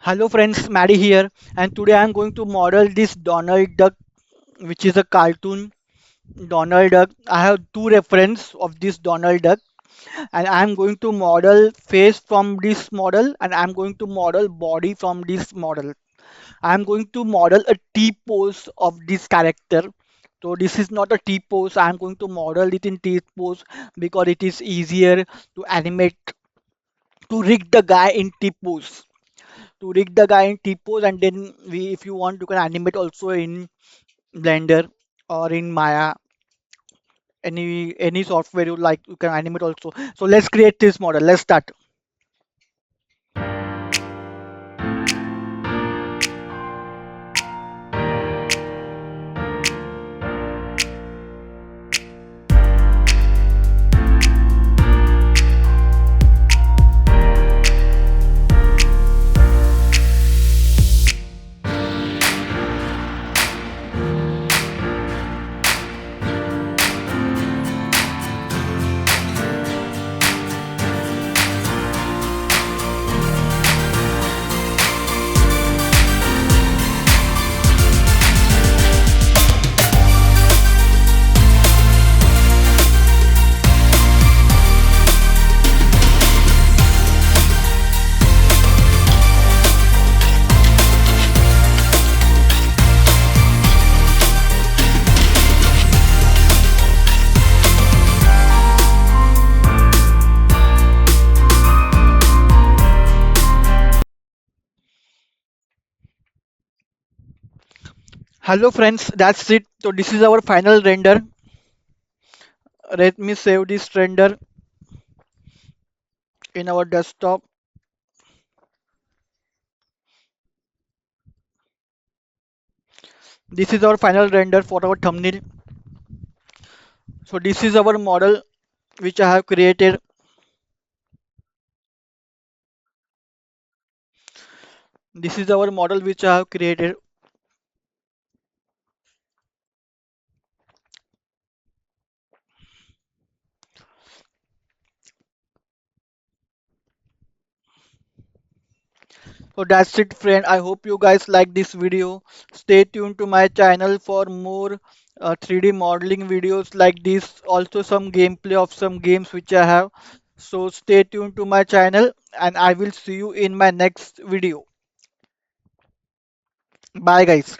Hello friends, Maddie here, and today I am going to model this Donald Duck, which is a cartoon Donald Duck. I have two reference of this Donald Duck, and I am going to model face from this model, and I am going to model body from this model. I am going to model a T pose of this character. So this is not a T pose. I am going to model it in T pose because it is easier to animate to rig the guy in T pose. To rig the guy in T-pose, and then if you want, you can animate also in Blender or in Maya, any software you like, you can animate also. So let's create this model. Let's start. Hello friends, that's it. So this is our final render. Let me save this render in our desktop. This is our final render for our thumbnail. So this is our model which I have created. This is our model which I have created. So that's it friend. I hope you guys like this video. Stay tuned to my channel for more 3D modeling videos like this. Also some gameplay of some games which I have. So stay tuned to my channel and I will see you in my next video. Bye guys.